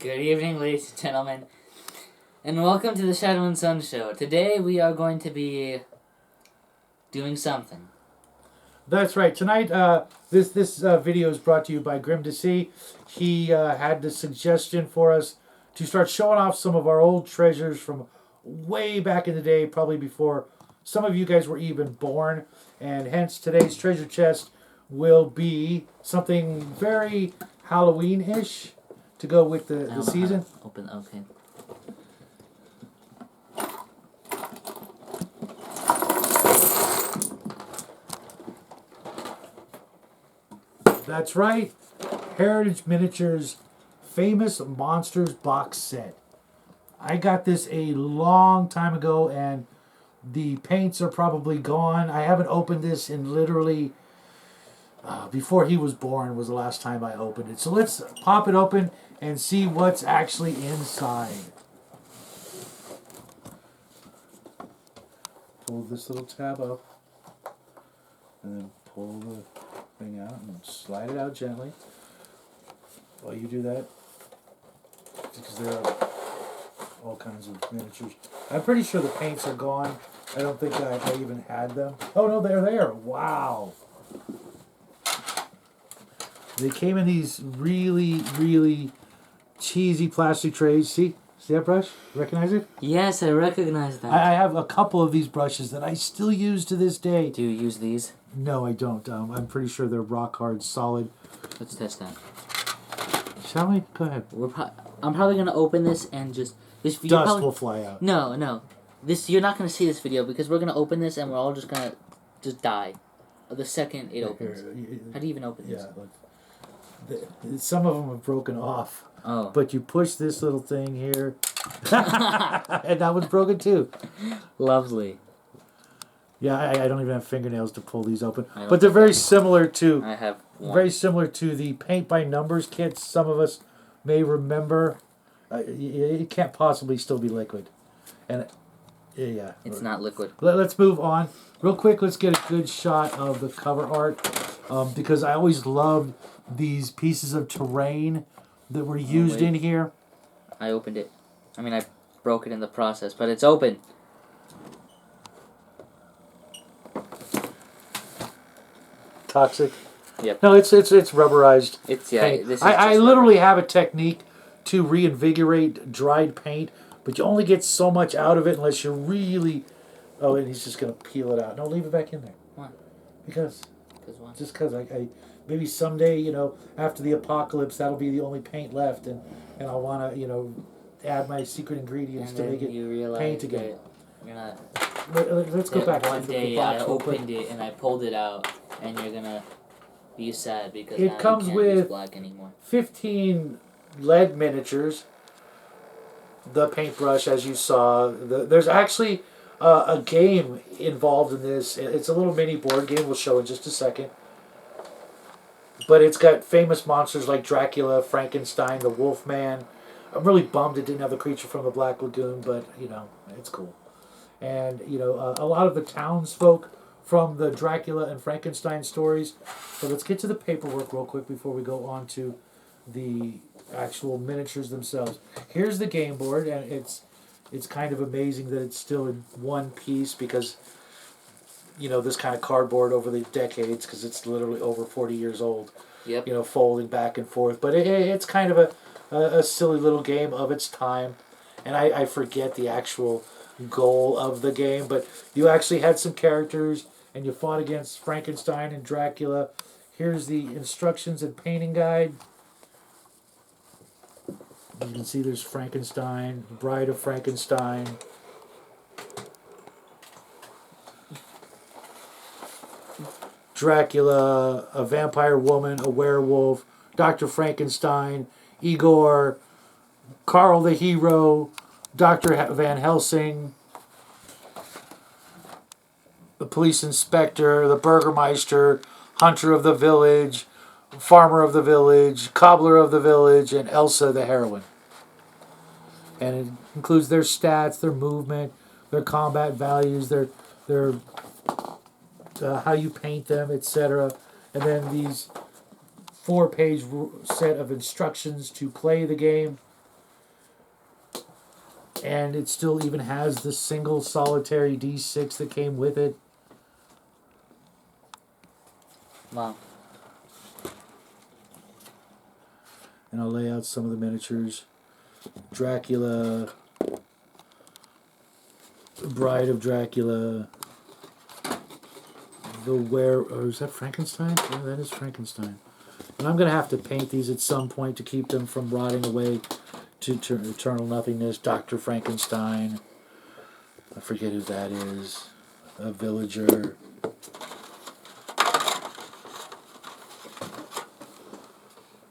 Good evening, ladies and gentlemen, and welcome to the Shadow and Sun Show. Today we are going to be doing something. That's right. Tonight, this video is brought to you by Grim to See. He had the suggestion for us to start showing off some of our old treasures from way back in the day, probably before some of you guys were even born, and hence today's treasure chest will be something very Halloween-ish to go with the season. Open, okay. That's right. Heritage Miniatures Famous Monsters box set. I got this a long time ago and the paints are probably gone. I haven't opened this in literally before he was born was the last time I opened it. So let's pop it open and see what's actually inside. Pull this little tab up and then pull the thing out and slide it out gently. While you do that, because there are all kinds of miniatures. I'm pretty sure the paints are gone. I don't think I even had them. Oh no, they're there. Wow. They came in these really, really cheesy plastic trays. See that brush? Recognize it? Yes, I recognize that. I have a couple of these brushes that I still use to this day. Do you use these? No, I don't. I'm pretty sure they're rock hard, solid. Let's test that. Shall we? Go ahead. I'm probably gonna open this and just this video. Dust will fly out. No. You're not gonna see this video because we're gonna open this and we're all just gonna die the second it opens. How do you even open this? Yeah, look. Some of them have broken off. Oh. But you push this little thing here, and that one's broken too. Lovely. Yeah, I don't even have fingernails to pull these open. But they're very similar to. I have one. Very similar to the paint by numbers kits. Some of us may remember. It can't possibly still be liquid, and yeah, it's not liquid. Let's move on real quick. Let's get a good shot of the cover art, because I always loved these pieces of terrain that were used in here. I opened it. I mean, I broke it in the process, but it's open. Toxic. Yep. No, it's rubberized. It's paint. This is I literally have a technique to reinvigorate dried paint, but you only get so much out of it unless you're really. Oh, and he's just gonna peel it out. No, leave it back in there. Why? Because. What? Just because I maybe someday, after the apocalypse, that'll be the only paint left, and I'll want to add my secret ingredients and to make it paint again. You're not. Let's go back. One day I opened it and I pulled it out, and you're gonna be sad because it now comes you can't use with black anymore. 15 lead miniatures. The paintbrush, as you saw, there's actually a game involved in this. It's a little mini board game. We'll show in just a second. But it's got famous monsters like Dracula, Frankenstein, the Wolfman. I'm really bummed it didn't have the creature from the Black Lagoon, but it's cool. And a lot of the townsfolk from the Dracula and Frankenstein stories. So let's get to the paperwork real quick before we go on to the actual miniatures themselves. Here's the game board, and it's kind of amazing that it's still in one piece because this kind of cardboard over the decades, because it's literally over 40 years old. Yep. Folding back and forth. But it's kind of a silly little game of its time. And I forget the actual goal of the game, but you actually had some characters and you fought against Frankenstein and Dracula. Here's the instructions and painting guide. You can see there's Frankenstein, Bride of Frankenstein. Dracula, a vampire woman, a werewolf, Dr. Frankenstein, Igor, Carl the Hero, Dr. Van Helsing, the police inspector, the burgermeister, hunter of the village, farmer of the village, cobbler of the village, and Elsa the heroine. And it includes their stats, their movement, their combat values, their how you paint them, etc. And then these 4-page set of instructions to play the game. And it still even has the single solitary D6 that came with it. Wow. And I'll lay out some of the miniatures. Dracula, Bride of Dracula, or is that Frankenstein? Yeah, that is Frankenstein. And I'm going to have to paint these at some point to keep them from rotting away to eternal nothingness. Dr. Frankenstein. I forget who that is. A villager.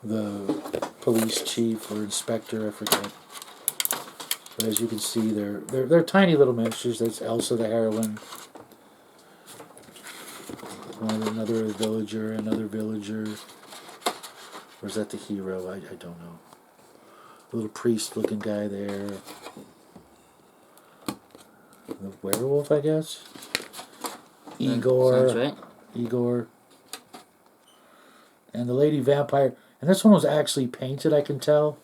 The police chief or inspector, I forget. But as you can see, they're tiny little miniatures. That's Elsa the heroine. Another villager, another villager. Or is that the hero? I don't know. A little priest-looking guy there. The werewolf, I guess. Igor. Sounds right. Igor. And the lady vampire. And this one was actually painted, I can tell.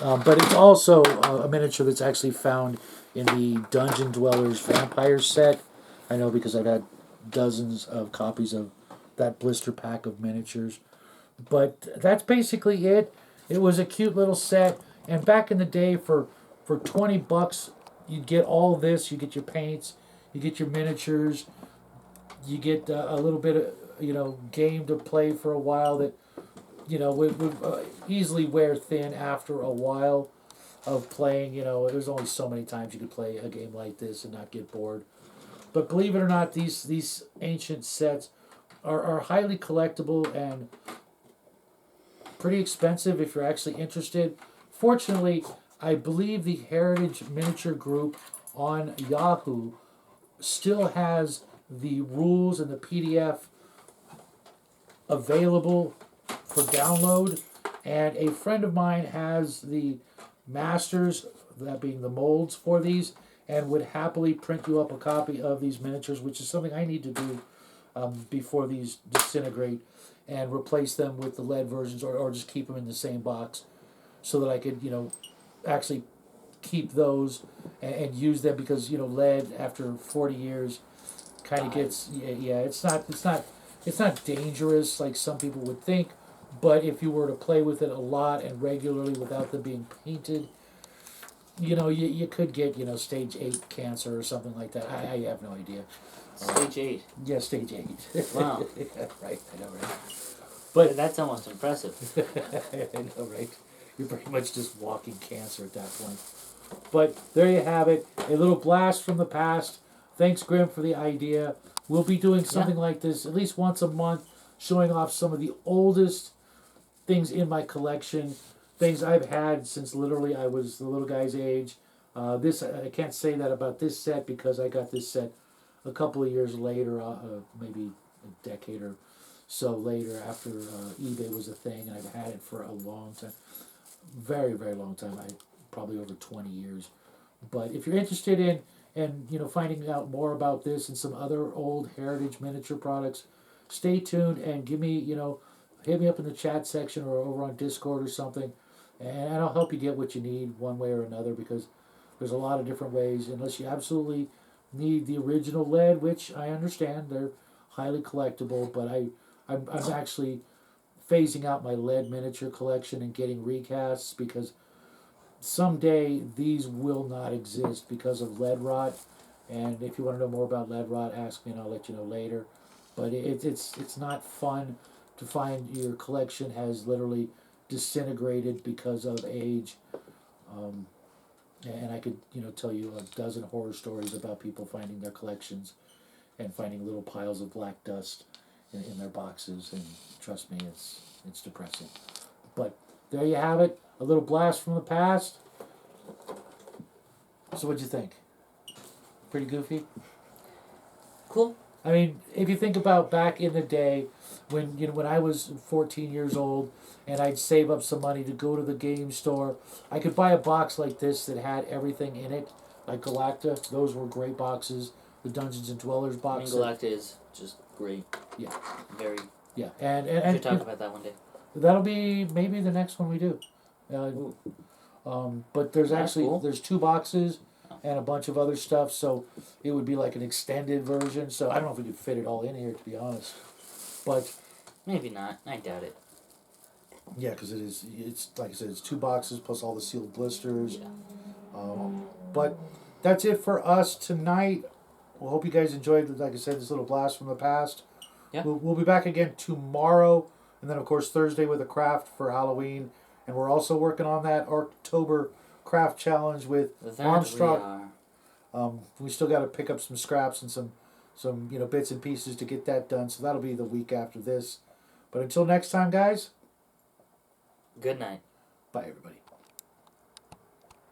But it's also a miniature that's actually found in the Dungeon Dwellers Vampire set. I know because I've had dozens of copies of that blister pack of miniatures. But that's basically it. It was a cute little set. And back in the day, for $20, you'd get all this. You get your paints. You get your miniatures. You get a little bit of, game to play for a while that, would easily wear thin after a while of playing. There's only so many times you could play a game like this and not get bored. But believe it or not, these ancient sets are highly collectible and pretty expensive if you're actually interested. Fortunately, I believe the Heritage Miniature Group on Yahoo still has the rules and the PDF available for download, and a friend of mine has the masters, that being the molds for these, and would happily print you up a copy of these miniatures, which is something I need to do before these disintegrate, and replace them with the lead versions, or just keep them in the same box so that I could, actually keep those and use them, because, lead after 40 years kind of gets, it's not dangerous like some people would think, but if you were to play with it a lot and regularly without them being painted, you could get, stage 8 cancer or something like that. I have no idea. Stage 8. Yeah, stage 8. Wow. Yeah, right, I know, right? But that's almost impressive. I know, right? You're pretty much just walking cancer at that point. But there you have it. A little blast from the past. Thanks, Grim, for the idea. We'll be doing something like this at least once a month, showing off some of the oldest things in my collection, things I've had since literally I was the little guy's age. I can't say that about this set because I got this set a couple of years later, maybe a decade or so later, after eBay was a thing, and I've had it for a long time, very, very long time. Probably over 20 years. But if you're interested in finding out more about this and some other old heritage miniature products, stay tuned and give me, hit me up in the chat section or over on Discord or something, and I'll help you get what you need one way or another, because there's a lot of different ways, unless you absolutely need the original lead, which I understand, they're highly collectible, but I'm actually phasing out my lead miniature collection and getting recasts, because someday these will not exist because of lead rot. And if you want to know more about lead rot, ask me and I'll let you know later. But it's not fun to find your collection has literally disintegrated because of age. And I could tell you a dozen horror stories about people finding their collections and finding little piles of black dust in their boxes, and trust me, it's depressing. But there you have it, a little blast from the past. So what'd you think? Pretty goofy? Cool. I mean, if you think about back in the day when I was 14 years old and I'd save up some money to go to the game store, I could buy a box like this that had everything in it, like Galacta. Those were great boxes. The Dungeons and Dwellers box. Galacta is just great. Yeah. Very. Yeah, and we should talk about that one day. That'll be maybe the next one we do. But there's That's actually cool. there's 2 boxes and a bunch of other stuff, so it would be like an extended version. So I don't know if we could fit it all in here, to be honest. But Maybe not. I doubt it. yeah, because it's like I said, it's 2 boxes plus all the sealed blisters. Yeah. But that's it for us tonight. We hope you guys enjoyed, like I said, this little blast from the past. Yeah. We'll be back again tomorrow, and then of course Thursday with a craft for Halloween, and we're also working on that October craft challenge with Armstrong. We still got to pick up some scraps and some bits and pieces to get that done. So that'll be the week after this. But until next time, guys. Good night. Bye, everybody.